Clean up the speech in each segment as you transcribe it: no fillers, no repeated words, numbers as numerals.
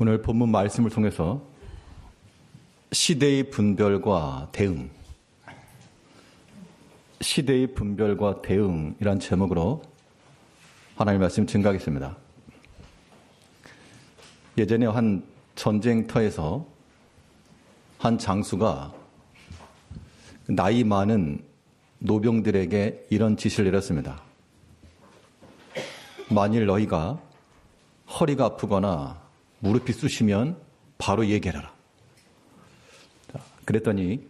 오늘 본문 말씀을 통해서 시대의 분별과 대응, 시대의 분별과 대응이란 제목으로 하나님의 말씀 증거하겠습니다. 예전에 한 전쟁터에서 한 장수가 나이 많은 노병들에게 이런 지시를 내렸습니다. 만일 너희가 허리가 아프거나 무릎이 쑤시면 바로 얘기해라. 그랬더니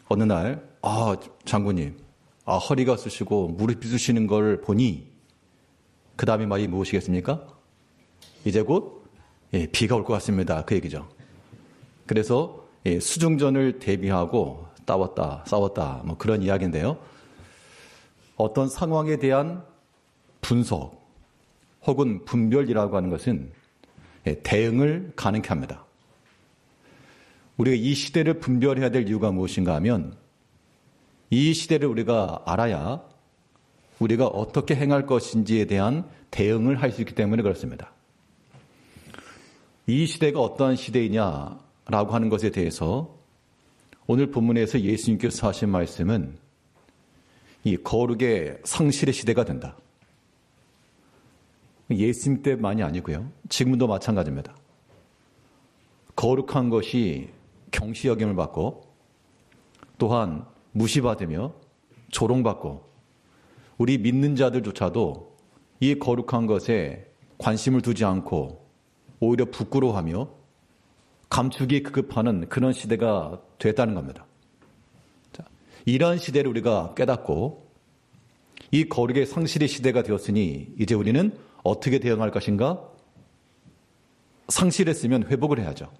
어느 날 장군님, 허리가 쑤시고 무릎이 쑤시는 걸 보니 그 다음에 말이 무엇이겠습니까? 이제 곧 비가 올 것 같습니다. 그 얘기죠. 그래서 수중전을 대비하고 싸웠다 뭐 그런 이야기인데요. 어떤 상황에 대한 분석 혹은 분별이라고 하는 것은 대응을 가능케 합니다. 우리가 이 시대를 분별해야 될 이유가 무엇인가 하면 이 시대를 우리가 알아야 우리가 어떻게 행할 것인지에 대한 대응을 할 수 있기 때문에 그렇습니다. 이 시대가 어떠한 시대이냐라고 하는 것에 대해서 오늘 본문에서 예수님께서 하신 말씀은 이 거룩의 상실의 시대가 된다. 예수님 때만이 아니고요. 지금도 마찬가지입니다. 거룩한 것이 경시 여김을 받고 또한 무시받으며 조롱받고 우리 믿는 자들조차도 이 거룩한 것에 관심을 두지 않고 오히려 부끄러워하며 감추기 급급하는 그런 시대가 됐다는 겁니다. 자, 이러한 시대를 우리가 깨닫고 이 거룩의 상실의 시대가 되었으니 이제 우리는 어떻게 대응할 것인가? 상실했으면 회복을 해야죠.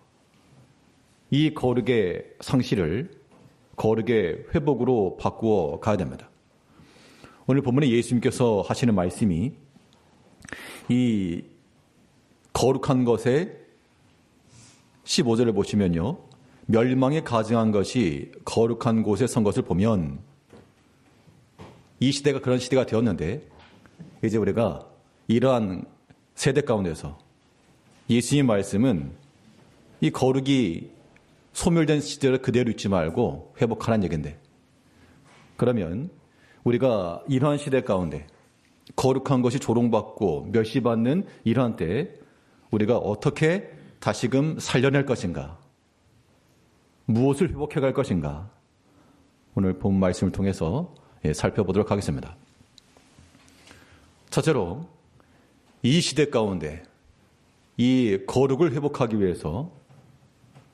이 거룩의 상실을 거룩의 회복으로 바꾸어 가야 됩니다. 오늘 본문에 예수님께서 하시는 말씀이 이 거룩한 것의 15절을 보시면요. 멸망에 가증한 것이 거룩한 곳에 선 것을 보면 이 시대가 그런 시대가 되었는데 이제 우리가 이러한 세대 가운데서 예수님의 말씀은 이 거룩이 소멸된 시대를 그대로 잊지 말고 회복하라는 얘기인데 그러면 우리가 이러한 시대 가운데 거룩한 것이 조롱받고 멸시받는 이러한 때에 우리가 어떻게 다시금 살려낼 것인가? 무엇을 회복해 갈 것인가? 오늘 본 말씀을 통해서 살펴보도록 하겠습니다. 첫째로 이 시대 가운데 이 거룩을 회복하기 위해서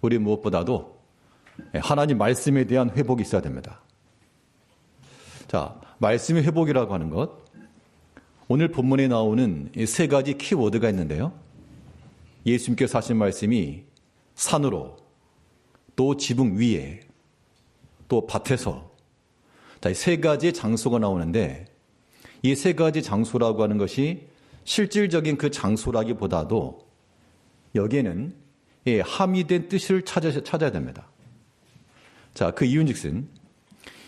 우리 무엇보다도 하나님 말씀에 대한 회복이 있어야 됩니다. 자, 말씀의 회복이라고 하는 것, 오늘 본문에 나오는 이 세 가지 키워드가 있는데요. 예수님께서 하신 말씀이 산으로, 또 지붕 위에, 또 밭에서, 이 세 가지 장소가 나오는데 이 세 가지 장소라고 하는 것이 실질적인 그 장소라기보다도 여기에는 함의된 뜻을 찾아야 됩니다. 자, 그 이유인즉슨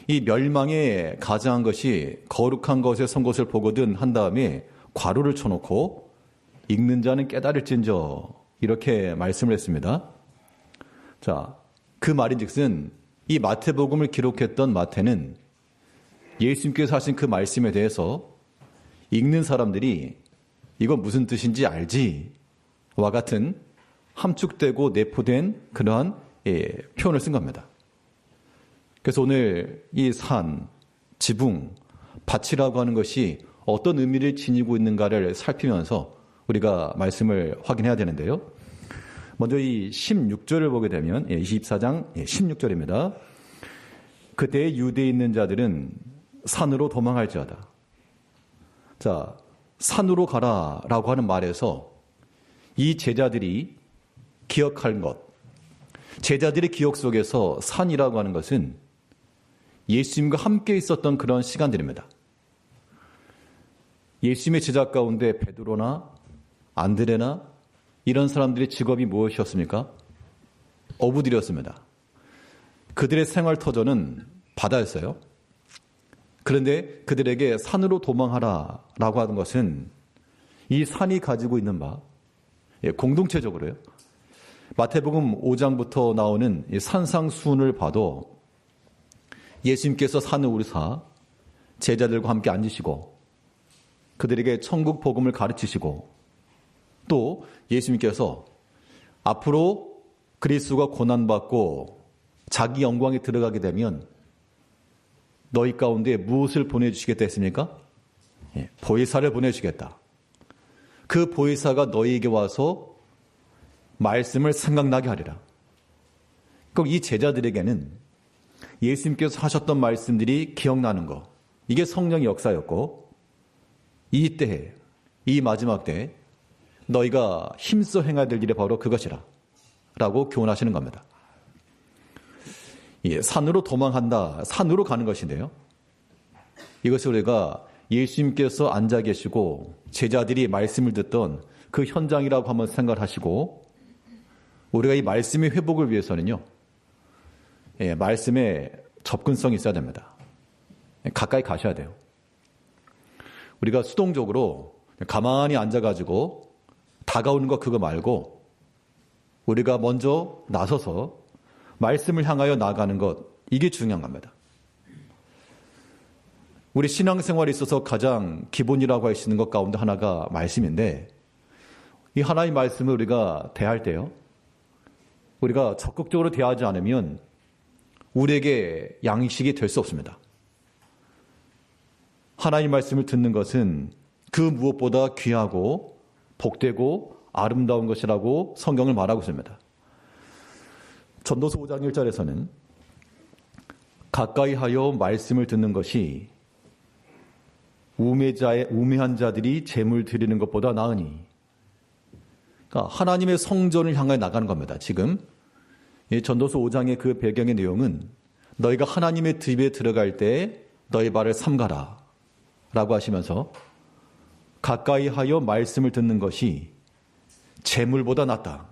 이 멸망에 가증한 것이 거룩한 것에 선 것을 보거든 한 다음에 괄호를 쳐놓고 읽는 자는 깨달을진저 이렇게 말씀을 했습니다. 자, 그 말인즉슨 이 마태복음을 기록했던 마태는 예수님께서 하신 그 말씀에 대해서 읽는 사람들이 이건 무슨 뜻인지 알지? 와 같은 함축되고 내포된 그러한 표현을 쓴 겁니다. 그래서 오늘 이 산, 지붕, 밭이라고 하는 것이 어떤 의미를 지니고 있는가를 살피면서 우리가 말씀을 확인해야 되는데요. 먼저 이 16절을 보게 되면 24장 16절입니다. 그때 유대에 있는 자들은 산으로 도망할지어다. 자, 산으로 가라라고 하는 말에서 이 제자들이 기억할 것, 제자들의 기억 속에서 산이라고 하는 것은 예수님과 함께 있었던 그런 시간들입니다. 예수님의 제자 가운데 베드로나 안드레나 이런 사람들의 직업이 무엇이었습니까? 어부들이었습니다. 그들의 생활 터전은 바다였어요. 그런데 그들에게 산으로 도망하라라고 하는 것은 이 산이 가지고 있는 바, 공동체적으로요. 마태복음 5장부터 나오는 이 산상수훈을 봐도 예수님께서 산을 오르사 제자들과 함께 앉으시고 그들에게 천국 복음을 가르치시고 또 예수님께서 앞으로 그리스도가 고난받고 자기 영광에 들어가게 되면 너희 가운데 무엇을 보내주시겠다 했습니까? 보혜사를 보내주겠다. 그 보혜사가 너희에게 와서 말씀을 생각나게 하리라. 그럼 이 제자들에게는 예수님께서 하셨던 말씀들이 기억나는 거, 이게 성령의 역사였고 이때에, 이 마지막 때에 너희가 힘써 행해야 될 일이 바로 그것이라 라고 교훈하시는 겁니다. 산으로 도망한다, 산으로 가는 것인데요. 이것을 우리가 예수님께서 앉아 계시고 제자들이 말씀을 듣던 그 현장이라고 한번 생각을 하시고 우리가 이 말씀의 회복을 위해서는요. 말씀에 접근성이 있어야 됩니다. 가까이 가셔야 돼요. 우리가 수동적으로 가만히 앉아가지고 다가오는 거 그거 말고 우리가 먼저 나서서 말씀을 향하여 나아가는 것, 이게 중요한 겁니다. 우리 신앙생활에 있어서 가장 기본이라고 할 수 있는 것 가운데 하나가 말씀인데 이 하나의 말씀을 우리가 대할 때요. 우리가 적극적으로 대하지 않으면 우리에게 양식이 될 수 없습니다. 하나의 말씀을 듣는 것은 그 무엇보다 귀하고 복되고 아름다운 것이라고 성경을 말하고 있습니다. 전도서 5장 1절에서는 가까이 하여 말씀을 듣는 것이 우매한 자들이 재물 드리는 것보다 나으니, 그러니까 하나님의 성전을 향해 나가는 겁니다. 지금 전도서 5장의 그 배경의 내용은 너희가 하나님의 집에 들어갈 때 너희 발을 삼가라 라고 하시면서 가까이 하여 말씀을 듣는 것이 재물보다 낫다.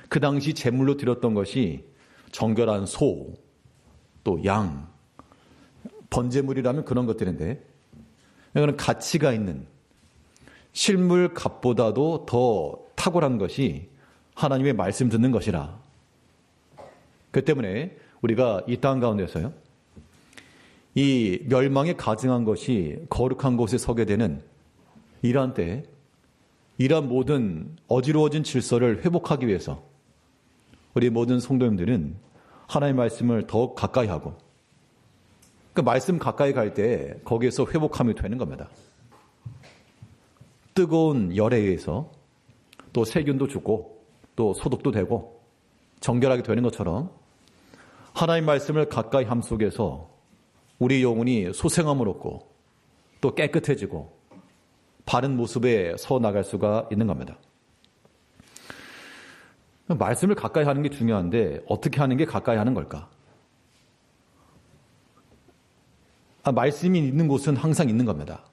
그 당시 재물로 드렸던 것이 정결한 소, 또 양, 번제물이라면 그런 것들인데 이거는 가치가 있는 실물 값보다도 더 탁월한 것이 하나님의 말씀 듣는 것이라. 그 때문에 우리가 이 땅 가운데서요, 이 멸망에 가증한 것이 거룩한 곳에 서게 되는 이러한 때에 이러한 모든 어지러워진 질서를 회복하기 위해서 우리 모든 성도님들은 하나님의 말씀을 더욱 가까이 하고 그 말씀 가까이 갈 때 거기에서 회복함이 되는 겁니다. 뜨거운 열에 의해서 또 세균도 죽고 또 소독도 되고 정결하게 되는 것처럼 하나님의 말씀을 가까이 함 속에서 우리 영혼이 소생함을 얻고 또 깨끗해지고 바른 모습에 서 나갈 수가 있는 겁니다. 말씀을 가까이 하는 게 중요한데 어떻게 하는 게 가까이 하는 걸까? 말씀이 있는 곳은 항상 있는 겁니다.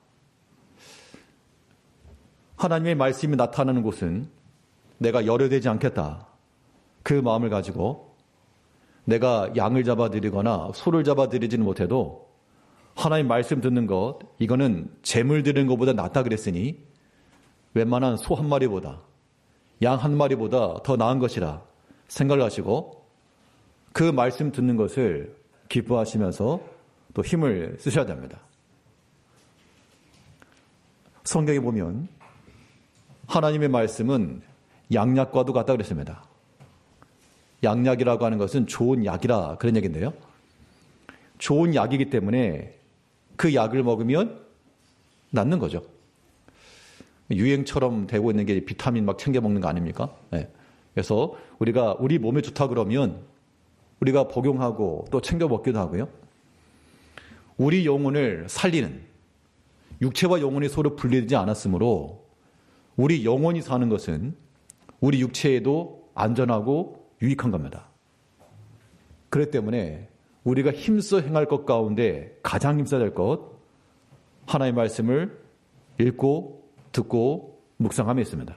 하나님의 말씀이 나타나는 곳은 내가 열외되지 않겠다. 그 마음을 가지고 내가 양을 잡아드리거나 소를 잡아드리지는 못해도 하나님 말씀 듣는 것, 이거는 재물 드리는 것보다 낫다 그랬으니 웬만한 소 한 마리보다 양 한 마리보다 더 나은 것이라 생각을 하시고 그 말씀 듣는 것을 기뻐하시면서 또 힘을 쓰셔야 됩니다. 성경에 보면 하나님의 말씀은 양약과도 같다 그랬습니다. 양약이라고 하는 것은 좋은 약이라 그런 얘기인데요. 좋은 약이기 때문에 그 약을 먹으면 낫는 거죠. 유행처럼 되고 있는 게 비타민 막 챙겨 먹는 거 아닙니까? 네. 그래서 우리가 우리 몸에 좋다 그러면 우리가 복용하고 또 챙겨 먹기도 하고요. 우리 영혼을 살리는, 육체와 영혼이 서로 분리되지 않았으므로 우리 영혼이 사는 것은 우리 육체에도 안전하고 유익한 겁니다. 그렇기 때문에 우리가 힘써 행할 것 가운데 가장 힘써야 될 것, 하나님의 말씀을 읽고 듣고 묵상함에 있습니다.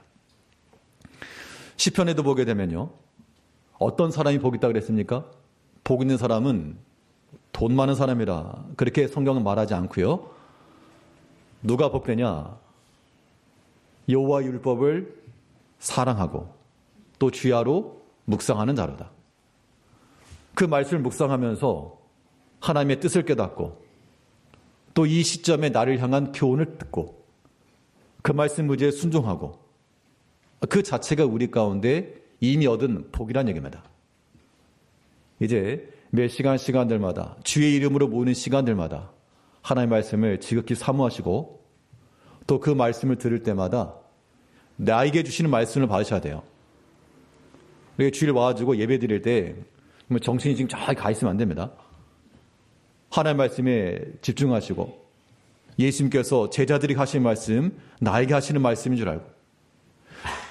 시편에도 보게 되면요, 어떤 사람이 복 있다 그랬습니까? 복 있는 사람은 돈 많은 사람이라 그렇게 성경은 말하지 않고요. 누가 복되냐? 여호와 율법을 사랑하고 또 주야로 묵상하는 자로다. 그 말씀을 묵상하면서 하나님의 뜻을 깨닫고 또 이 시점에 나를 향한 교훈을 듣고 그 말씀 의지에 순종하고 그 자체가 우리 가운데 이미 얻은 복이라는 얘기입니다. 이제 매 시간들마다 주의 이름으로 모이는 시간들마다 하나님의 말씀을 지극히 사모하시고 또 그 말씀을 들을 때마다 나에게 주시는 말씀을 받으셔야 돼요. 우리가 주일 와가지고 예배 드릴 때 정신이 지금 잘 가 있으면 안 됩니다. 하나님의 말씀에 집중하시고 예수님께서 제자들이 하신 말씀 나에게 하시는 말씀인 줄 알고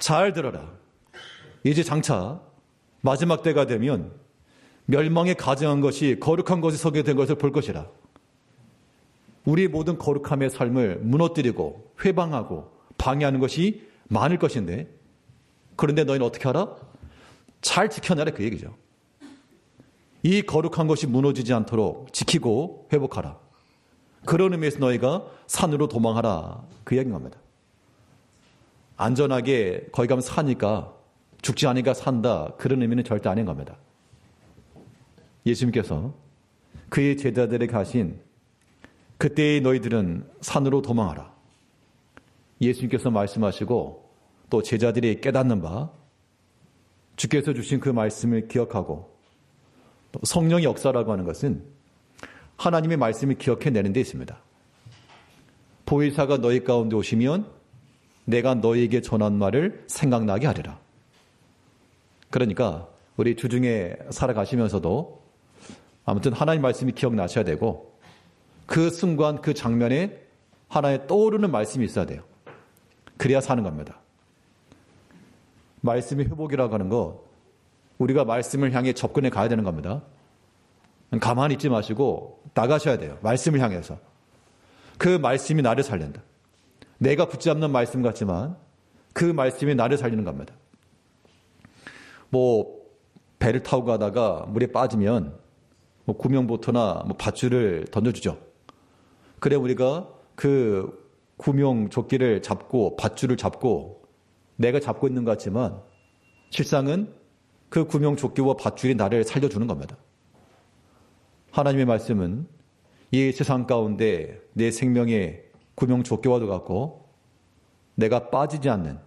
잘 들어라. 이제 장차 마지막 때가 되면 멸망에 가증한 것이 거룩한 것이 서게 된 것을 볼 것이라. 우리의 모든 거룩함의 삶을 무너뜨리고 회방하고 방해하는 것이 많을 것인데 그런데 너희는 어떻게 하라? 잘 지켜내라 그 얘기죠. 이 거룩한 것이 무너지지 않도록 지키고 회복하라. 그런 의미에서 너희가 산으로 도망하라 그 얘기인 겁니다. 안전하게 거기 가면 사니까 죽지 않으니까 산다 그런 의미는 절대 아닌 겁니다. 예수님께서 그의 제자들에게 하신 그때의 너희들은 산으로 도망하라. 예수님께서 말씀하시고 또 제자들이 깨닫는 바 주께서 주신 그 말씀을 기억하고 또 성령의 역사라고 하는 것은 하나님의 말씀을 기억해내는 데 있습니다. 보혜사가 너희 가운데 오시면 내가 너희에게 전한 말을 생각나게 하리라. 그러니까 우리 주중에 살아가시면서도 아무튼 하나님 말씀이 기억나셔야 되고 그 순간 그 장면에 하나의 떠오르는 말씀이 있어야 돼요. 그래야 사는 겁니다. 말씀의 회복이라고 하는 거 우리가 말씀을 향해 접근해 가야 되는 겁니다. 가만히 있지 마시고 나가셔야 돼요. 말씀을 향해서. 그 말씀이 나를 살린다. 내가 붙잡는 말씀 같지만 그 말씀이 나를 살리는 겁니다. 배를 타고 가다가 물에 빠지면 구명보트나 밧줄을 던져주죠. 그래 우리가 그 구명조끼를 잡고 밧줄을 잡고 내가 잡고 있는 것 같지만 실상은 그 구명조끼와 밧줄이 나를 살려주는 겁니다. 하나님의 말씀은 이 세상 가운데 내 생명의 구명조끼와도 같고 내가 빠지지 않는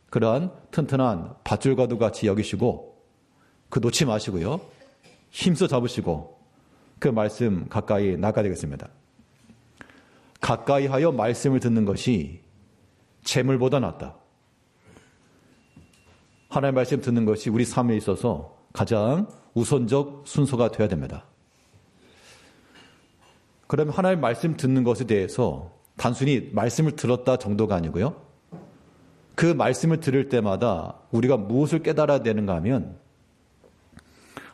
그러한 튼튼한 밧줄과도 같이 여기시고 그 놓지 마시고요. 힘써 잡으시고 그 말씀 가까이 나가야 되겠습니다. 가까이 하여 말씀을 듣는 것이 재물보다 낫다. 하나님의 말씀 듣는 것이 우리 삶에 있어서 가장 우선적 순서가 되어야 됩니다. 그러면 하나님의 말씀 듣는 것에 대해서 단순히 말씀을 들었다 정도가 아니고요. 그 말씀을 들을 때마다 우리가 무엇을 깨달아야 되는가 하면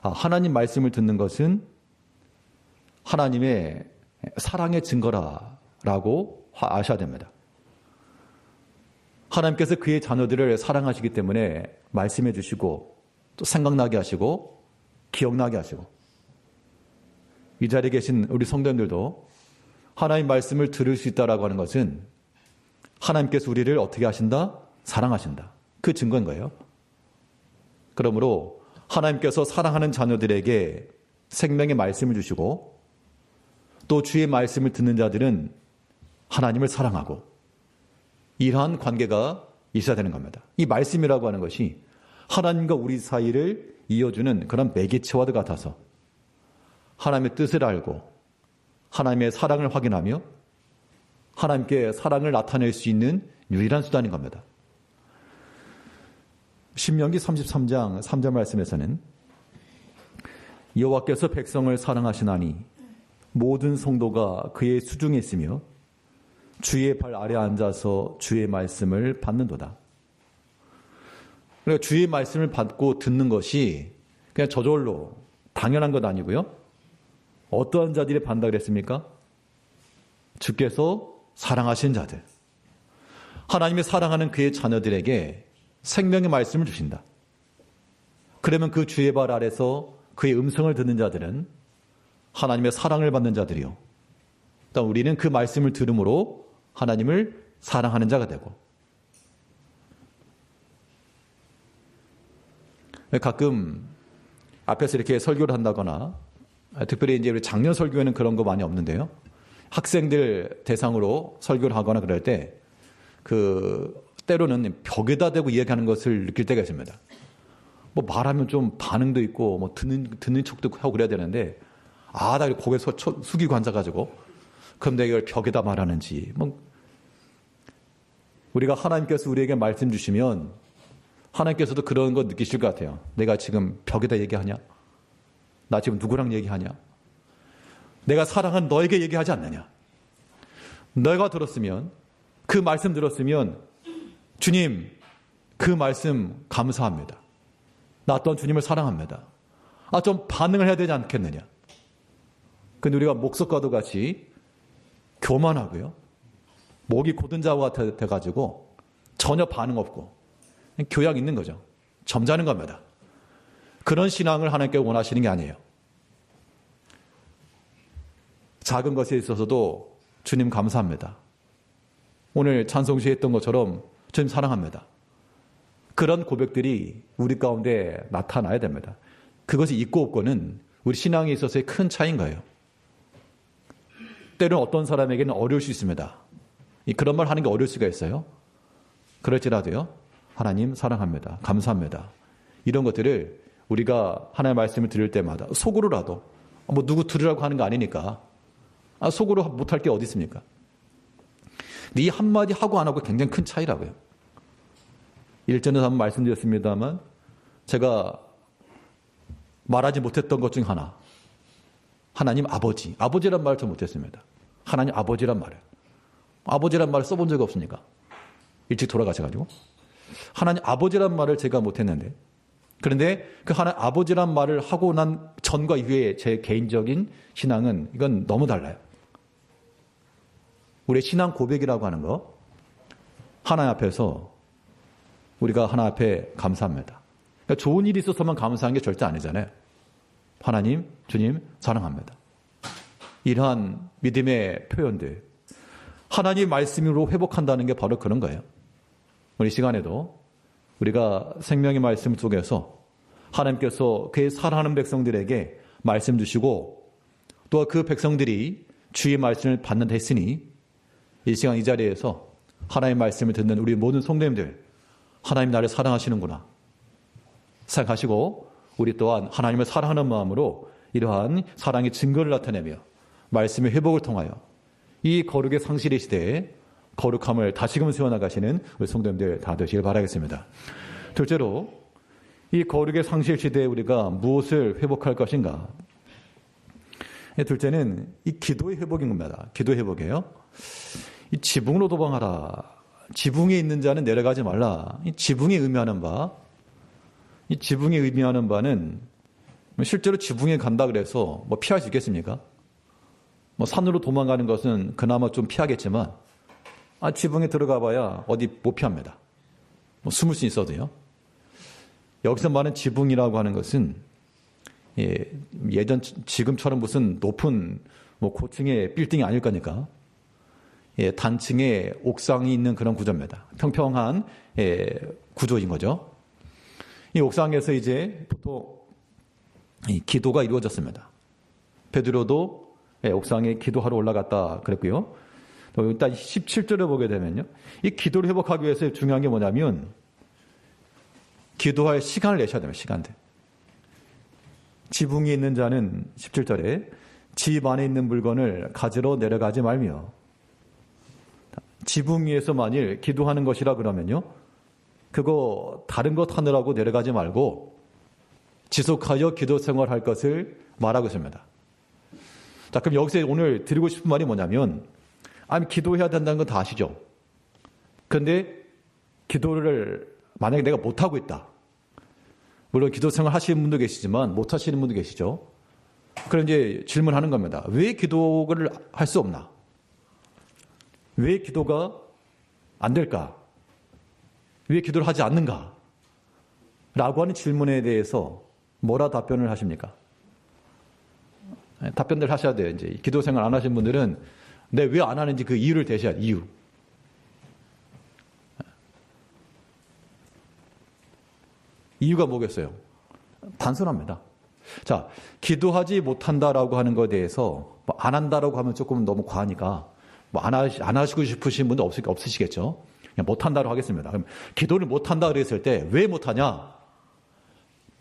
하나님 말씀을 듣는 것은 하나님의 사랑의 증거라고 아셔야 됩니다. 하나님께서 그의 자녀들을 사랑하시기 때문에 말씀해 주시고 또 생각나게 하시고 기억나게 하시고 이 자리에 계신 우리 성도님들도 하나님 말씀을 들을 수 있다라고 하는 것은 하나님께서 우리를 어떻게 하신다? 사랑하신다. 그 증거인 거예요. 그러므로 하나님께서 사랑하는 자녀들에게 생명의 말씀을 주시고 또 주의 말씀을 듣는 자들은 하나님을 사랑하고 이러한 관계가 있어야 되는 겁니다. 이 말씀이라고 하는 것이 하나님과 우리 사이를 이어주는 그런 매개체와도 같아서 하나님의 뜻을 알고 하나님의 사랑을 확인하며 하나님께 사랑을 나타낼 수 있는 유일한 수단인 겁니다. 신명기 33장 3절 말씀에서는 여호와께서 백성을 사랑하시나니 모든 성도가 그의 수중에 있으며 주의 발 아래 앉아서 주의 말씀을 받는도다. 그러니까 주의 말씀을 받고 듣는 것이 그냥 저절로 당연한 것 아니고요. 어떠한 자들이 받는다 그랬습니까? 주께서 사랑하신 자들. 하나님이 사랑하는 그의 자녀들에게 생명의 말씀을 주신다. 그러면 그 주의 발 아래서 그의 음성을 듣는 자들은 하나님의 사랑을 받는 자들이요. 또 우리는 그 말씀을 들음으로 하나님을 사랑하는 자가 되고 가끔 앞에서 이렇게 설교를 한다거나, 특별히 이제 우리 작년 설교에는 그런 거 많이 없는데요. 학생들 대상으로 설교를 하거나 그럴 때, 때로는 벽에다 대고 이야기하는 것을 느낄 때가 있습니다. 뭐 말하면 좀 반응도 있고, 뭐 듣는 척도 하고 그래야 되는데, 나 고개 숙이고 앉아가지고, 그럼 내가 이걸 벽에다 말하는지, 우리가 하나님께서 우리에게 말씀 주시면, 하나님께서도 그런 거 느끼실 것 같아요. 내가 지금 벽에다 얘기하냐? 나 지금 누구랑 얘기하냐? 내가 사랑한 너에게 얘기하지 않느냐? 너가 들었으면, 그 말씀 들었으면, 주님, 그 말씀 감사합니다. 나 또한 주님을 사랑합니다. 좀 반응을 해야 되지 않겠느냐? 근데 우리가 목석과도 같이 교만하고요. 목이 곧은 자와 돼가지고 전혀 반응 없고 교양 있는 거죠. 점잖은 겁니다. 그런 신앙을 하나님께 원하시는 게 아니에요. 작은 것에 있어서도 주님 감사합니다. 오늘 찬송시에 했던 것처럼 주님 사랑합니다. 그런 고백들이 우리 가운데 나타나야 됩니다. 그것이 있고 없고는 우리 신앙에 있어서의 큰 차이인 거예요. 때로는 어떤 사람에게는 어려울 수 있습니다. 그런 말 하는 게 어려울 수가 있어요. 그럴지라도요. 하나님 사랑합니다. 감사합니다. 이런 것들을 우리가 하나님의 말씀을 들을 때마다 속으로라도 누구 들으라고 하는 거 아니니까 속으로 못할 게 어디 있습니까? 이 한마디 하고 안 하고 굉장히 큰 차이라고요. 일전에 한번 말씀드렸습니다만 제가 말하지 못했던 것 중 하나, 하나님 아버지란 말을 저 못했습니다. 하나님 아버지란 말을. 아버지란 말을 써본 적이 없으니까. 일찍 돌아가셔가지고. 하나님 아버지란 말을 제가 못했는데, 그런데 그 하나님 아버지란 말을 하고 난 전과 이후에 제 개인적인 신앙은 이건 너무 달라요. 우리의 신앙 고백이라고 하는 거, 하나님 앞에서 우리가 하나님 앞에 감사합니다. 그러니까 좋은 일이 있어서만 감사한 게 절대 아니잖아요. 하나님, 주님 사랑합니다. 이러한 믿음의 표현들, 하나님 말씀으로 회복한다는 게 바로 그런 거예요. 우리 시간에도 우리가 생명의 말씀 속에서 하나님께서 그의 사랑하는 백성들에게 말씀 주시고 또 그 백성들이 주의 말씀을 받는다 했으니 이 시간 이 자리에서 하나님의 말씀을 듣는 우리 모든 성도님들, 하나님 나를 사랑하시는구나 생각하시고 우리 또한 하나님을 사랑하는 마음으로 이러한 사랑의 증거를 나타내며 말씀의 회복을 통하여 이 거룩의 상실의 시대에 거룩함을 다시금 세워나가시는 우리 성도님들 다 되시길 바라겠습니다. 둘째로 이 거룩의 상실 시대에 우리가 무엇을 회복할 것인가? 둘째는 이 기도의 회복인 겁니다. 기도 회복이에요. 이 지붕으로 도망하라. 지붕에 있는 자는 내려가지 말라. 이 지붕이 의미하는 바, 이 지붕이 의미하는 바는 실제로 지붕에 간다 그래서 피할 수 있겠습니까? 산으로 도망가는 것은 그나마 좀 피하겠지만 지붕에 들어가 봐야 어디 못 피합니다. 숨을 수 있어도요. 여기서 말하는 지붕이라고 하는 것은 지금처럼 무슨 높은 고층의 빌딩이 아닐 거니까 단층의 옥상이 있는 그런 구조입니다. 평평한 구조인 거죠. 이 옥상에서 이제 보통 기도가 이루어졌습니다. 베드로도 옥상에 기도하러 올라갔다 그랬고요. 일단 17절을 보게 되면요. 이 기도를 회복하기 위해서 중요한 게 뭐냐면 기도할 시간을 내셔야 됩니다. 시간들. 지붕에 있는 자는 17절에 집 안에 있는 물건을 가지러 내려가지 말며, 지붕 위에서 만일 기도하는 것이라 그러면요. 그거 다른 것 하느라고 내려가지 말고 지속하여 기도 생활할 것을 말하고 있습니다. 자, 그럼 여기서 오늘 드리고 싶은 말이 뭐냐면, 기도해야 된다는 건 다 아시죠? 그런데 기도를 만약에 내가 못하고 있다. 물론 기도 생활 하시는 분도 계시지만 못 하시는 분도 계시죠? 그럼 이제 질문하는 겁니다. 왜 기도를 할 수 없나? 왜 기도가 안 될까? 왜 기도를 하지 않는가? 라고 하는 질문에 대해서 뭐라 답변을 하십니까? 답변들 하셔야 돼요. 이제 기도 생활 안 하신 분들은 왜 안 하는지 그 이유를 대셔야 돼요. 이유. 이유가 뭐겠어요? 단순합니다. 자, 기도하지 못한다라고 하는 것에 대해서 안 한다라고 하면 조금 너무 과하니까 안 하시고 싶으신 분도 없으시겠죠. 그냥 못한다로 하겠습니다. 그럼 기도를 못한다 그랬을 때 왜 못하냐?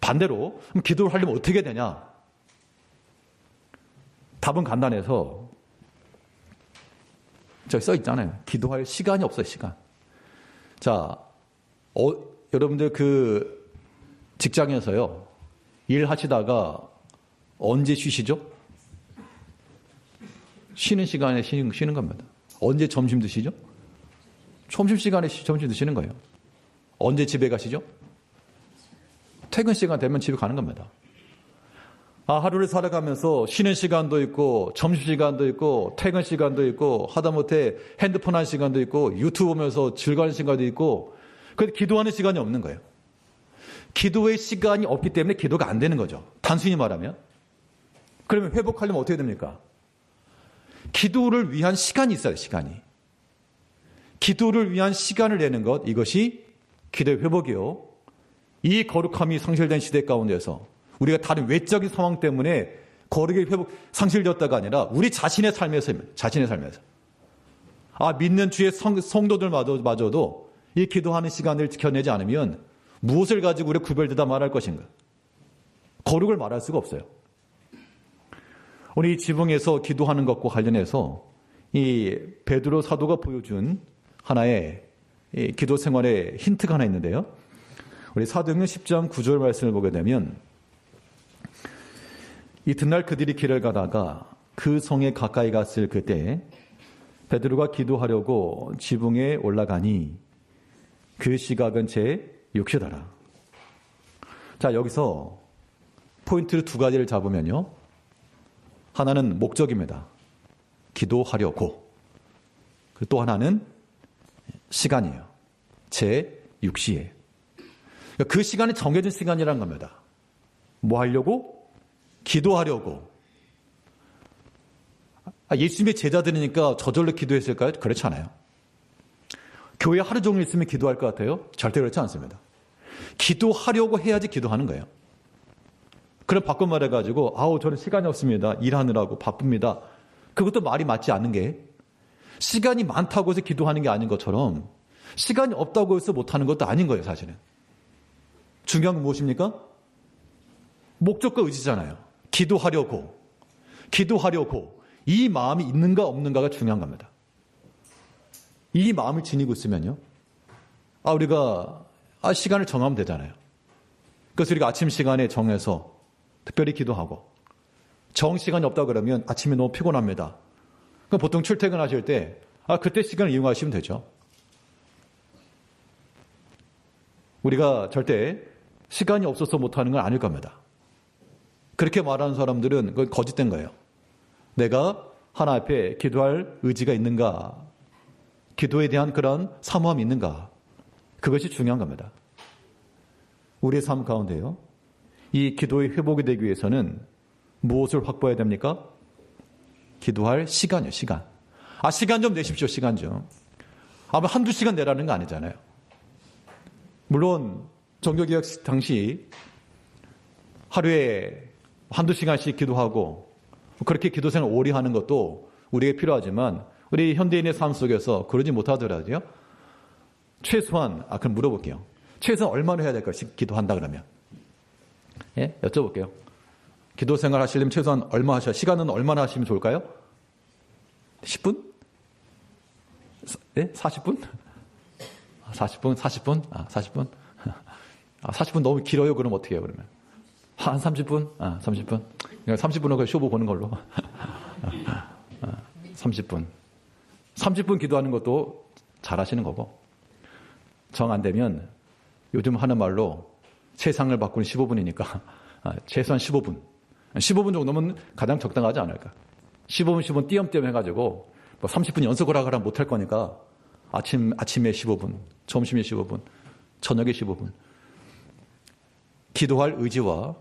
반대로 그럼 기도를 하려면 어떻게 되냐? 답은 간단해서 저기 써 있잖아요. 기도할 시간이 없어요. 시간. 자, 여러분들 그 직장에서요. 일하시다가 언제 쉬시죠? 쉬는 시간에 쉬는 겁니다. 언제 점심 드시죠? 점심시간에 점심 드시는 거예요. 언제 집에 가시죠? 퇴근 시간 되면 집에 가는 겁니다. 하루를 살아가면서 쉬는 시간도 있고 점심시간도 있고 퇴근 시간도 있고 하다못해 핸드폰 하는 시간도 있고 유튜브 보면서 즐거운 시간도 있고 그런데 기도하는 시간이 없는 거예요. 기도의 시간이 없기 때문에 기도가 안 되는 거죠. 단순히 말하면. 그러면 회복하려면 어떻게 됩니까? 기도를 위한 시간이 있어요. 시간이. 기도를 위한 시간을 내는 것, 이것이 기도의 회복이요. 이 거룩함이 상실된 시대 가운데서 우리가 다른 외적인 상황 때문에 거룩의 회복 상실되었다가 아니라 우리 자신의 삶에서입니다. 자신의 삶에서. 믿는 주의 성도들마저도 이 기도하는 시간을 지켜내지 않으면 무엇을 가지고 우리 구별되다 말할 것인가? 거룩을 말할 수가 없어요. 우리 지붕에서 기도하는 것과 관련해서 이 베드로 사도가 보여준 하나의 이 기도 생활의 힌트가 하나 있는데요. 우리 사도행전 10장 9절 말씀을 보게 되면 이튿날 그들이 길을 가다가 그 성에 가까이 갔을 그때 베드로가 기도하려고 지붕에 올라가니 그 시각은 제 6시더라. 자, 여기서 포인트를 두 가지를 잡으면요. 하나는 목적입니다. 기도하려고. 그리고 또 하나는 시간이에요. 제 6시에. 그 시간이 정해진 시간이라는 겁니다. 뭐 하려고? 기도하려고. 예수님의 제자들이니까 저절로 기도했을까요? 그렇지 않아요. 교회 하루 종일 있으면 기도할 것 같아요? 절대 그렇지 않습니다. 기도하려고 해야지 기도하는 거예요. 그럼 바꿔 말해가지고 저는 시간이 없습니다. 일하느라고 바쁩니다. 그것도 말이 맞지 않는 게 시간이 많다고 해서 기도하는 게 아닌 것처럼 시간이 없다고 해서 못하는 것도 아닌 거예요. 사실은. 중요한 건 무엇입니까? 목적과 의지잖아요. 기도하려고 이 마음이 있는가 없는가가 중요한 겁니다. 이 마음을 지니고 있으면요. 우리가 시간을 정하면 되잖아요. 그래서 우리가 아침 시간에 정해서 특별히 기도하고 시간이 없다 그러면 아침에 너무 피곤합니다. 그럼 보통 출퇴근하실 때 그때 시간을 이용하시면 되죠. 우리가 절대 시간이 없어서 못하는 건 아닐 겁니다. 그렇게 말하는 사람들은 그건 거짓된 거예요. 내가 하나 앞에 기도할 의지가 있는가? 기도에 대한 그런 사모함이 있는가? 그것이 중요한 겁니다. 우리의 삶 가운데요. 이 기도의 회복이 되기 위해서는 무엇을 확보해야 됩니까? 기도할 시간이요. 시간. 시간 좀 내십시오. 시간 좀. 한두 시간 내라는 거 아니잖아요. 물론 종교개혁 당시 하루에 한두 시간씩 기도하고 그렇게 기도생활을 오래 하는 것도 우리에게 필요하지만 우리 현대인의 삶 속에서 그러지 못하더라도요. 최소한 그럼 물어볼게요. 최소한 얼마나 해야 될까요? 기도한다 그러면. 예? 여쭤볼게요. 기도생활 하시려면 최소한 얼마 하셔야 시간은 얼마나 하시면 좋을까요? 10분? 예? 40분? 40분? 40분? 40분? 40분 너무 길어요. 그럼 어떻게 해요, 그러면? 한 30분? 30분? 30분은 쇼부 보는 걸로. 30분. 30분 기도하는 것도 잘 하시는 거고. 정 안 되면 요즘 하는 말로 세상을 바꾸는 15분이니까 최소한 15분. 15분 정도면 가장 적당하지 않을까. 15분 띄엄띄엄 해가지고 30분 연속을 하라고 못할 거니까 아침에 15분, 점심에 15분, 저녁에 15분. 기도할 의지와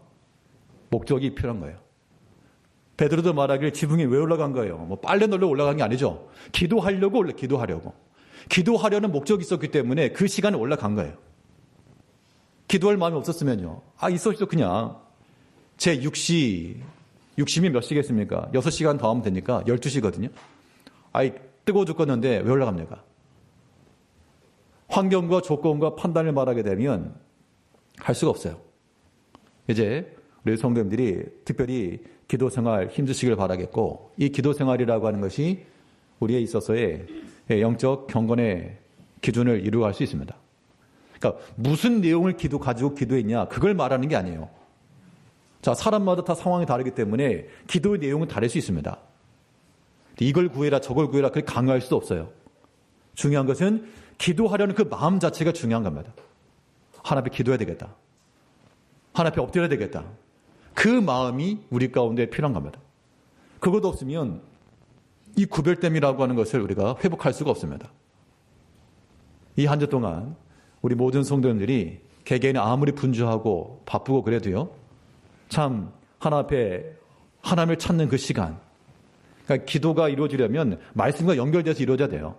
목적이 필요한 거예요. 베드로도 말하길 지붕에 왜 올라간 거예요? 빨래 널려 올라간 게 아니죠. 기도하려고 기도하려고. 기도하려는 목적이 있었기 때문에 그 시간에 올라간 거예요. 기도할 마음이 없었으면요. 있었죠 그냥. 제 6시면 몇 시겠습니까? 6시간 더 하면 되니까 12시거든요. 아이, 뜨거워 죽겠는데 왜 올라갑니까? 환경과 조건과 판단을 말하게 되면 할 수가 없어요. 이제 우리 성도님들이 특별히 기도 생활 힘쓰시길 바라겠고, 이 기도 생활이라고 하는 것이 우리에 있어서의 영적 경건의 기준을 이루어갈 수 있습니다. 그러니까 무슨 내용을 가지고 기도했냐, 그걸 말하는 게 아니에요. 자, 사람마다 다 상황이 다르기 때문에 기도의 내용은 다를 수 있습니다. 이걸 구해라 저걸 구해라 그렇게 강요할 수도 없어요. 중요한 것은 기도하려는 그 마음 자체가 중요한 겁니다. 하나님 앞에 기도해야 되겠다. 하나님 앞에 엎드려야 되겠다. 그 마음이 우리 가운데 필요한 겁니다. 그것도 없으면 이 구별됨이라고 하는 것을 우리가 회복할 수가 없습니다. 이 한 주 동안 우리 모든 성도님들이 개개인이 아무리 분주하고 바쁘고 그래도요, 참 하나님 앞에 하나님을 찾는 그 시간, 그러니까 기도가 이루어지려면 말씀과 연결돼서 이루어져야 돼요.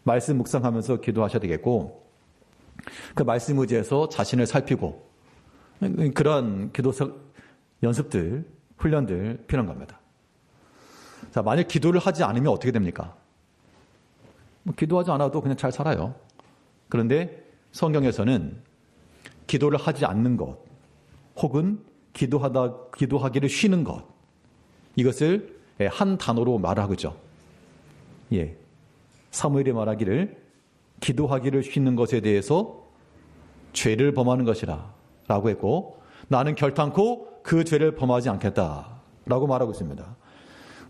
말씀 묵상하면서 기도하셔야 되겠고, 그 말씀 의지해서 자신을 살피고, 그런 기도 연습들, 훈련들 필요한 겁니다. 자, 만약 기도를 하지 않으면 어떻게 됩니까? 기도하지 않아도 그냥 잘 살아요. 그런데 성경에서는 기도를 하지 않는 것, 혹은 기도하기를 쉬는 것, 이것을 한 단어로 말하죠. 예. 사무엘이 말하기를 기도하기를 쉬는 것에 대해서 죄를 범하는 것이라 라고 했고, 나는 결단코 그 죄를 범하지 않겠다 라고 말하고 있습니다.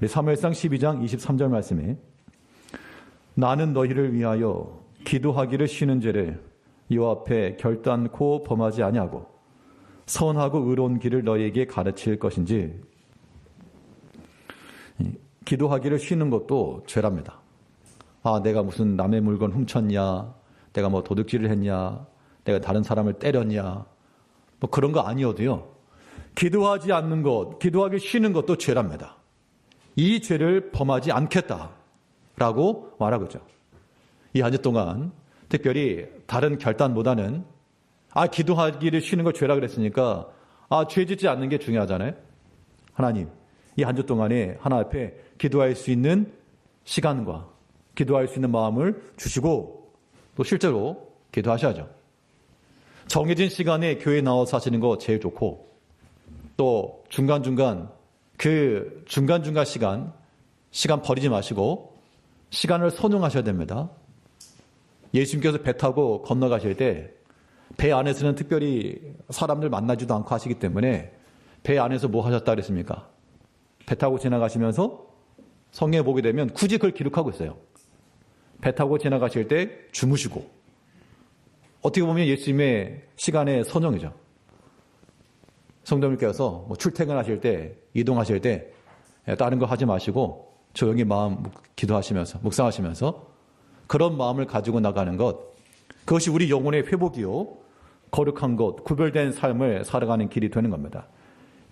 우리 사무엘상 12장 23절 말씀에 나는 너희를 위하여 기도하기를 쉬는 죄를 여호와 앞에 결단코 범하지 아니하고 선하고 의로운 길을 너희에게 가르칠 것인지. 기도하기를 쉬는 것도 죄랍니다. 아, 내가 무슨 남의 물건 훔쳤냐, 내가 뭐 도둑질을 했냐, 내가 다른 사람을 때렸냐, 뭐 그런 거 아니어도요, 기도하지 않는 것, 기도하기 쉬는 것도 죄랍니다. 이 죄를 범하지 않겠다라고 말하고 있죠. 이 한 주 동안 특별히 다른 결단보다는 기도하기를 쉬는 걸 죄라 그랬으니까 죄 짓지 않는 게 중요하잖아요. 하나님, 이 한 주 동안에 하나님 앞에 기도할 수 있는 시간과 기도할 수 있는 마음을 주시고 또 실제로 기도하셔야죠. 정해진 시간에 교회에 나와서 하시는 거 제일 좋고, 또 중간중간 그 중간중간 시간 버리지 마시고 시간을 선용하셔야 됩니다. 예수님께서 배 타고 건너가실 때 배 안에서는 특별히 사람들 만나지도 않고 하시기 때문에 배 안에서 뭐 하셨다 그랬습니까? 배 타고 지나가시면서 성경에 보게 되면 굳이 그걸 기록하고 있어요. 배 타고 지나가실 때 주무시고, 어떻게 보면 예수님의 시간의 선용이죠. 성도님께서 뭐 출퇴근하실 때, 이동하실 때 다른 거 하지 마시고 조용히 마음 기도하시면서 묵상하시면서 그런 마음을 가지고 나가는 것, 그것이 우리 영혼의 회복이요, 거룩한 것, 구별된 삶을 살아가는 길이 되는 겁니다.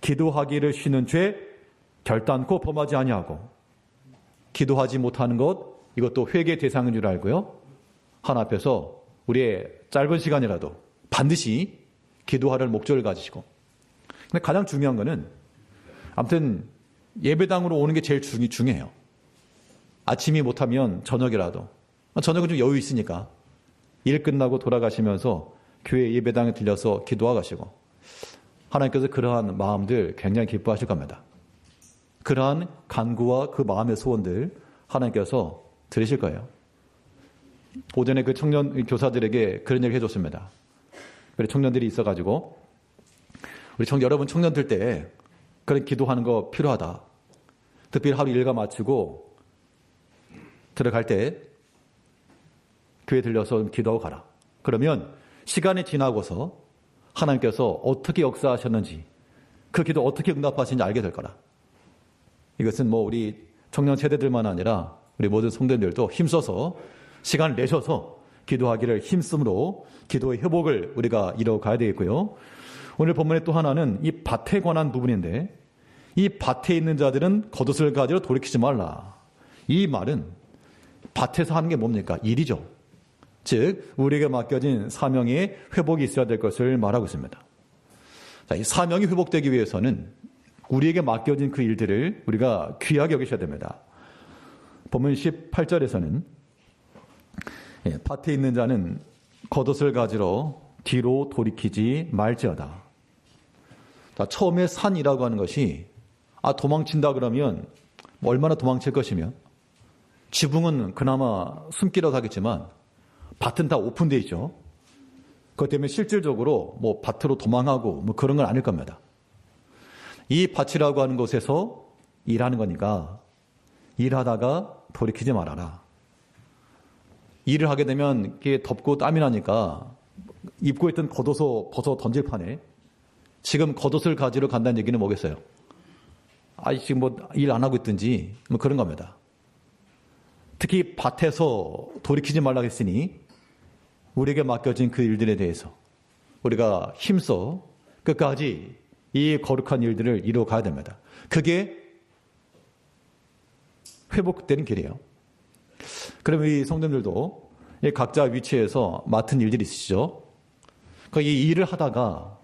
기도하기를 쉬는 죄 결단코 범하지 아니하고, 기도하지 못하는 것, 이것도 회개 대상인 줄 알고요, 하나님 앞에서 우리의 짧은 시간이라도 반드시 기도할 목적을 가지시고. 근데 가장 중요한 거는 아무튼 예배당으로 오는 게 제일 중요해요. 아침이 못하면 저녁이라도, 저녁은 좀 여유 있으니까 일 끝나고 돌아가시면서 교회 예배당에 들려서 기도하고 가시고, 하나님께서 그러한 마음들 굉장히 기뻐하실 겁니다. 그러한 간구와 그 마음의 소원들 하나님께서 들으실 거예요. 오전에 그 청년 교사들에게 그런 얘기를 해줬습니다. 그래, 청년들이 있어가지고 우리 여러분 청년들 때 그런 기도하는 거 필요하다. 특별히 하루 일과 마치고 들어갈 때 교회 들려서 기도하고 가라. 그러면 시간이 지나고서 하나님께서 어떻게 역사하셨는지, 그 기도 어떻게 응답하시는지 알게 될 거라. 이것은 뭐 우리 청년 세대들만 아니라 우리 모든 성도님들도 힘써서 시간을 내셔서 기도하기를 힘쓰므로 기도의 회복을 우리가 이뤄가야 되겠고요. 오늘 본문의 또 하나는 이 밭에 관한 부분인데, 이 밭에 있는 자들은 겉옷을 가지러 돌이키지 말라. 이 말은 밭에서 하는 게 뭡니까? 일이죠. 즉 우리에게 맡겨진 사명의 회복이 있어야 될 것을 말하고 있습니다. 자, 이 사명이 회복되기 위해서는 우리에게 맡겨진 그 일들을 우리가 귀하게 여기셔야 됩니다. 본문 18절에서는 밭에 있는 자는 겉옷을 가지러 뒤로 돌이키지 말지어다. 자, 처음에 산이라고 하는 것이 도망친다 그러면 얼마나 도망칠 것이며, 지붕은 그나마 숨기라도 하겠지만 밭은 다 오픈되어 있죠. 그것 때문에 실질적으로 밭으로 도망하고 그런 건 아닐 겁니다. 이 밭이라고 하는 곳에서 일하는 거니까 일하다가 돌이키지 말아라. 일을 하게 되면 이게 덥고 땀이 나니까 입고 있던 겉옷을 벗어 던질 판에 지금 겉옷을 가지러 간다는 얘기는 뭐겠어요? 지금 일 안 하고 있든지 그런 겁니다. 특히 밭에서 돌이키지 말라고 했으니 우리에게 맡겨진 그 일들에 대해서 우리가 힘써 끝까지 이 거룩한 일들을 이루어 가야 됩니다. 그게 회복되는 길이에요. 그럼 이 성도님들도 각자 위치에서 맡은 일들이 있으시죠? 이 일을 하다가,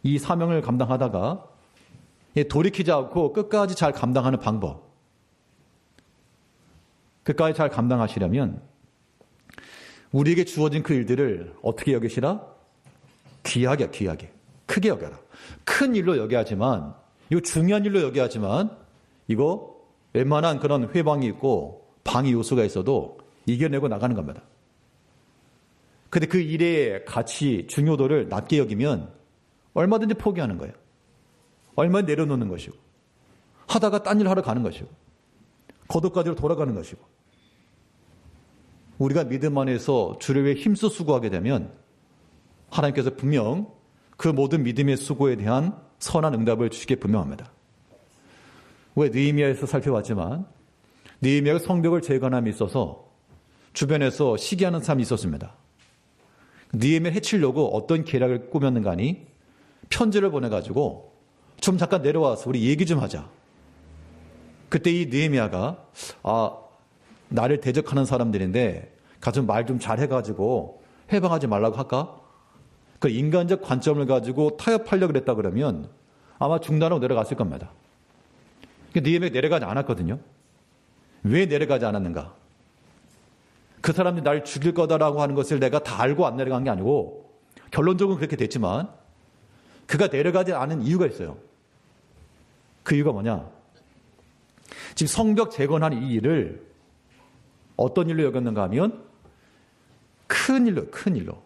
이 사명을 감당하다가 돌이키지 않고 끝까지 잘 감당하는 방법, 끝까지 잘 감당하시려면 우리에게 주어진 그 일들을 어떻게 여기시라? 귀하게 크게 여겨라. 큰 일로 여겨야지만, 이거 중요한 일로 여겨야지만, 이거 웬만한 그런 회방이 있고 방위 요소가 있어도 이겨내고 나가는 겁니다. 근데 그 일의 가치, 중요도를 낮게 여기면 얼마든지 포기하는 거예요. 얼마든지 내려놓는 것이고, 하다가 딴 일 하러 가는 것이고, 겉옷가지로 돌아가는 것이고, 우리가 믿음 안에서 주를 위해 힘써 수고하게 되면 하나님께서 분명 그 모든 믿음의 수고에 대한 선한 응답을 주시게 분명합니다. 왜 느헤미야에서 살펴봤지만 느헤미야가 성벽을 재건함에 있어서 주변에서 시기하는 사람이 있었습니다. 느헤미야를 해치려고 어떤 계략을 꾸몄는가 하니 편지를 보내가지고 좀 잠깐 내려와서 우리 얘기 좀 하자. 그때 이 느헤미야가 나를 대적하는 사람들인데 가서 말 좀 잘해가지고 해방하지 말라고 할까? 그 인간적 관점을 가지고 타협하려고 그랬다 그러면 아마 중단하고 내려갔을 겁니다. 느헤미야가 내려가지 않았거든요. 왜 내려가지 않았는가? 그 사람들이 날 죽일 거다라고 하는 것을 내가 다 알고 안 내려간 게 아니고 결론적으로 그렇게 됐지만 그가 내려가지 않은 이유가 있어요. 그 이유가 뭐냐? 지금 성벽 재건하는 이 일을 어떤 일로 여겼는가 하면 큰 일로.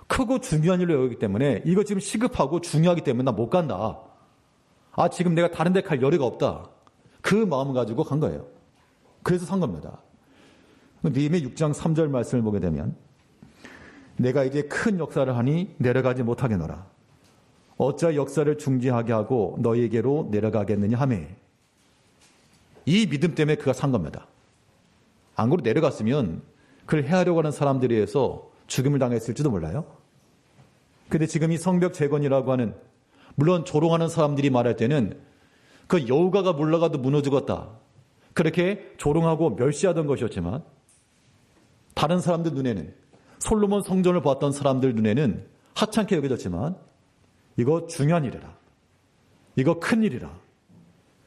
크고 중요한 일로 여기기 때문에 이거 지금 시급하고 중요하기 때문에 나 못 간다. 지금 내가 다른 데 갈 여리가 없다. 그 마음을 가지고 간 거예요. 그래서 산 겁니다. 느헤미야 6장 3절 말씀을 보게 되면 내가 이제 큰 역사를 하니 내려가지 못하겠노라. 어찌 역사를 중지하게 하고 너희에게로 내려가겠느냐 하매. 이 믿음 때문에 그가 산 겁니다. 안 그러고 내려갔으면 그를 해하려고 하는 사람들에 의해서 죽임을 당했을지도 몰라요. 근데 지금 이 성벽 재건이라고 하는, 물론 조롱하는 사람들이 말할 때는 그 여호가가 물러가도 무너지겠다, 그렇게 조롱하고 멸시하던 것이었지만 다른 사람들 눈에는, 솔로몬 성전을 보았던 사람들 눈에는 하찮게 여겨졌지만 이거 중요한 일이라, 이거 큰 일이라,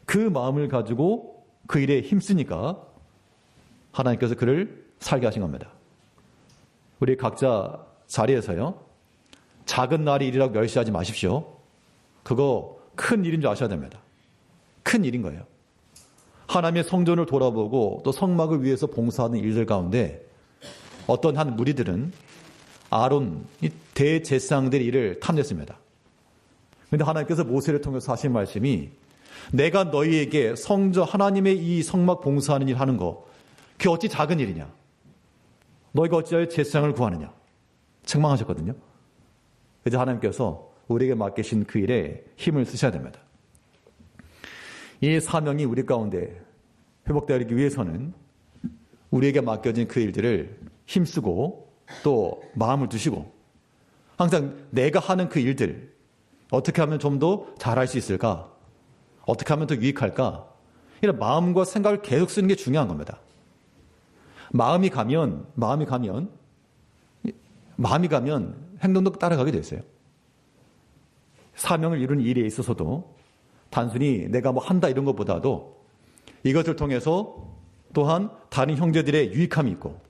그 마음을 가지고 그 일에 힘쓰니까 하나님께서 그를 살게 하신 겁니다. 우리 각자 자리에서요, 작은 날이 일이라고 멸시하지 마십시오. 그거 큰 일인 줄 아셔야 됩니다. 큰 일인 거예요. 하나님의 성전을 돌아보고 또 성막을 위해서 봉사하는 일들 가운데 어떤 한 무리들은 아론 대제사장들의 일을 탐냈습니다. 그런데 하나님께서 모세를 통해서 하신 말씀이, 내가 너희에게 성전 하나님의 이 성막 봉사하는 일 하는 거, 그게 어찌 작은 일이냐, 너희가 어찌하여 제사장을 구하느냐 책망하셨거든요. 그래서 하나님께서 우리에게 맡기신 그 일에 힘을 쓰셔야 됩니다. 이 사명이 우리 가운데 회복되기 위해서는 우리에게 맡겨진 그 일들을 힘쓰고 또 마음을 두시고, 항상 내가 하는 그 일들 어떻게 하면 좀 더 잘할 수 있을까, 어떻게 하면 더 유익할까, 이런 마음과 생각을 계속 쓰는 게 중요한 겁니다. 마음이 가면 행동도 따라가게 돼 있어요. 사명을 이루는 일에 있어서도 단순히 내가 뭐 한다 이런 것보다도 이것을 통해서 또한 다른 형제들의 유익함이 있고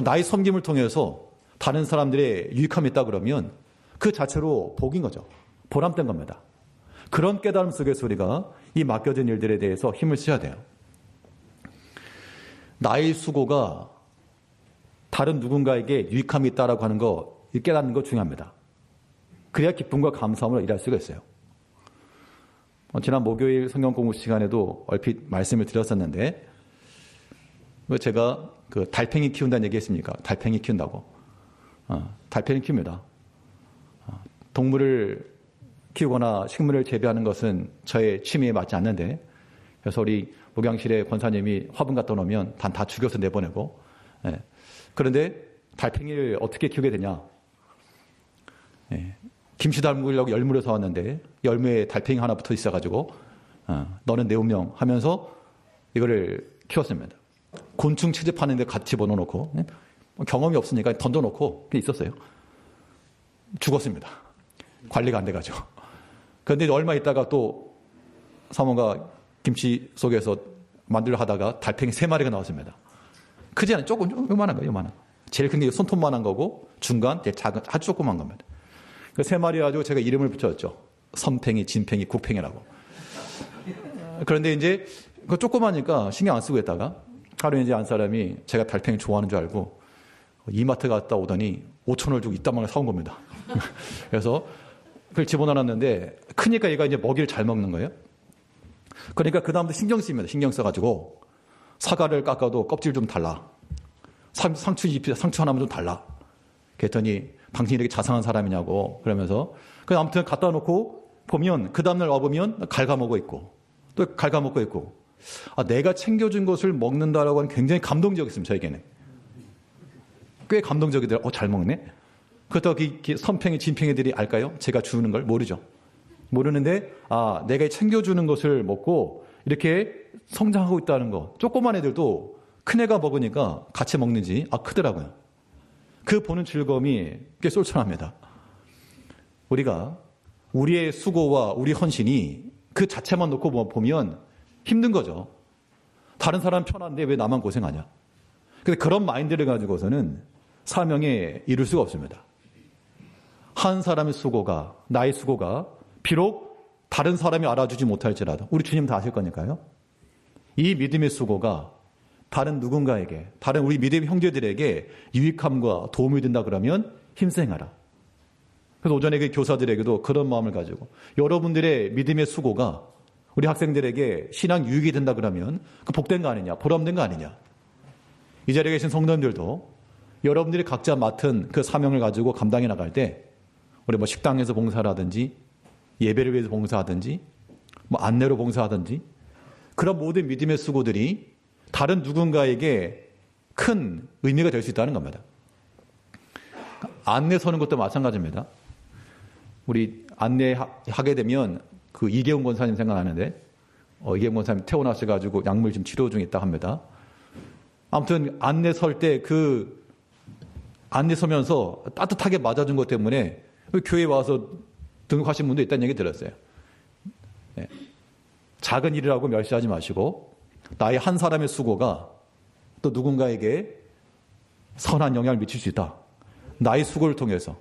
나의 섬김을 통해서 다른 사람들의 유익함이 있다 그러면 그 자체로 복인 거죠. 보람된 겁니다. 그런 깨달음 속에서 우리가 이 맡겨진 일들에 대해서 힘을 써야 돼요. 나의 수고가 다른 누군가에게 유익함이 있다라고 하는 거 깨닫는 거 중요합니다. 그래야 기쁨과 감사함으로 일할 수가 있어요. 지난 목요일 성경 공부 시간에도 얼핏 말씀을 드렸었는데 제가 그 달팽이 키운다는 얘기 했습니까? 달팽이 키운다고. 달팽이 키웁니다. 동물을 키우거나 식물을 재배하는 것은 저의 취미에 맞지 않는데 그래서 우리 목양실에 권사님이 화분 갖다 놓으면 다 죽여서 내보내고 그런데 달팽이를 어떻게 키우게 되냐? 김치 담그려고 열무를 사왔는데 열무에 달팽이 하나 붙어 있어가지고 너는 내 운명 하면서 이거를 키웠습니다. 곤충 채집하는데 같이 집어넣어놓고 경험이 없으니까 던져놓고 있었어요. 죽었습니다. 관리가 안 돼가지고. 그런데 얼마 있다가 또 사모가 김치 속에서 만들려 하다가 달팽이 3마리가 나왔습니다. 크지 않아요. 조금 요만한 거예요. 요만한 거. 제일 큰 게 손톱만한 거고 중간 제일 작은 아주 조그만 겁니다. 그 3마리 가지고 제가 이름을 붙였죠. 섬팽이, 진팽이, 국팽이라고. 그런데 이제 그 조그마니까 신경 안 쓰고 있다가 하루 이제 한 사람이 제가 달팽이 좋아하는 줄 알고 이마트 갔다 오더니 5,000원을 주고 이따만을 사온 겁니다. 그래서 그걸 집어넣었는데 크니까 얘가 이제 먹이를 잘 먹는 거예요. 그러니까 그 다음부터 신경 쓰입니다. 신경 써가지고 사과를 깎아도 껍질 좀 달라. 상추 하나만 좀 달라. 그랬더니 당신이 이렇게 자상한 사람이냐고 그러면서 그냥 아무튼 갖다 놓고 보면 그 다음날 와보면 갉아먹고 있고 또 갉아먹고 있고 내가 챙겨준 것을 먹는다라고 하는 굉장히 감동적이었습니다. 저에게는. 꽤 감동적이더라고요. 잘 먹네. 그렇다고 선팽이 진팽이들이 알까요? 제가 주는 걸 모르죠. 모르는데 내가 챙겨주는 것을 먹고 이렇게 성장하고 있다는 거. 조그만 애들도 큰 애가 먹으니까 같이 먹는지 크더라고요. 그 보는 즐거움이 꽤 쏠쏠합니다. 우리가 우리의 수고와 우리 헌신이 그 자체만 놓고 보면 힘든 거죠. 다른 사람 편한데 왜 나만 고생하냐. 근데 그런 마인드를 가지고서는 사명에 이룰 수가 없습니다. 한 사람의 수고가, 나의 수고가 비록 다른 사람이 알아주지 못할지라도 우리 주님 다 아실 거니까요. 이 믿음의 수고가 다른 누군가에게, 다른 우리 믿음의 형제들에게 유익함과 도움이 된다 그러면 힘써 행하라. 그래서 오전에 그 교사들에게도 그런 마음을 가지고 여러분들의 믿음의 수고가 우리 학생들에게 신앙 유익이 된다 그러면 그 복된 거 아니냐, 보람된 거 아니냐. 이 자리에 계신 성도님들도 여러분들이 각자 맡은 그 사명을 가지고 감당해 나갈 때 우리 뭐 식당에서 봉사라든지 예배를 위해서 봉사하든지 뭐 안내로 봉사하든지 그런 모든 믿음의 수고들이 다른 누군가에게 큰 의미가 될 수 있다는 겁니다. 안내 서는 것도 마찬가지입니다. 우리 안내하게 되면 그 이계훈 권사님 생각나는데 이계훈 권사님 태어나셔가지고 약물 지금 치료 중에 있다 합니다. 아무튼 안내 설 때 그 안내 서면서 따뜻하게 맞아준 것 때문에 교회에 와서 등록하신 분도 있다는 얘기 들었어요. 네. 작은 일이라고 멸시하지 마시고 나의 한 사람의 수고가 또 누군가에게 선한 영향을 미칠 수 있다. 나의 수고를 통해서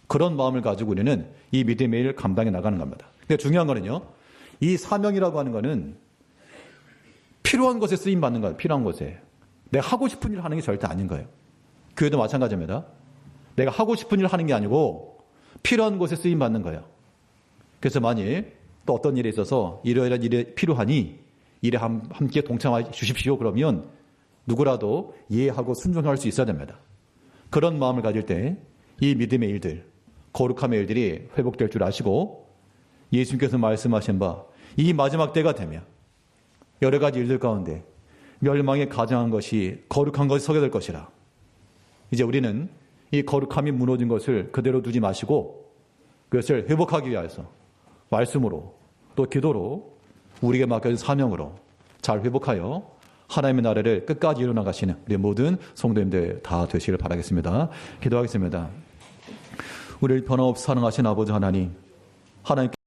그런 마음을 가지고 우리는 이 믿음의 일을 감당해 나가는 겁니다. 근데 중요한 거는요. 이 사명이라고 하는 거는 필요한 것에 쓰임 받는 거예요. 필요한 것에. 내가 하고 싶은 일을 하는 게 절대 아닌 거예요. 교회도 마찬가지입니다. 내가 하고 싶은 일을 하는 게 아니고 필요한 곳에 쓰임 받는 거예요. 그래서 만일 또 어떤 일에 있어서 이러이러한 일이 필요하니 일에 함께 동참해 주십시오. 그러면 누구라도 이해하고 순종할 수 있어야 됩니다. 그런 마음을 가질 때 이 믿음의 일들, 거룩함의 일들이 회복될 줄 아시고 예수님께서 말씀하신 바 이 마지막 때가 되면 여러 가지 일들 가운데 멸망에 가장한 것이 거룩한 것이 서게 될 것이라. 이제 우리는 이 거룩함이 무너진 것을 그대로 두지 마시고 그것을 회복하기 위해서 말씀으로 또 기도로 우리에게 맡겨진 사명으로 잘 회복하여 하나님의 나라를 끝까지 이루어나가시는 우리 모든 성도님들 다 되시기를 바라겠습니다. 기도하겠습니다. 우리를 변함없이 사랑하신 아버지 하나님, 하나님께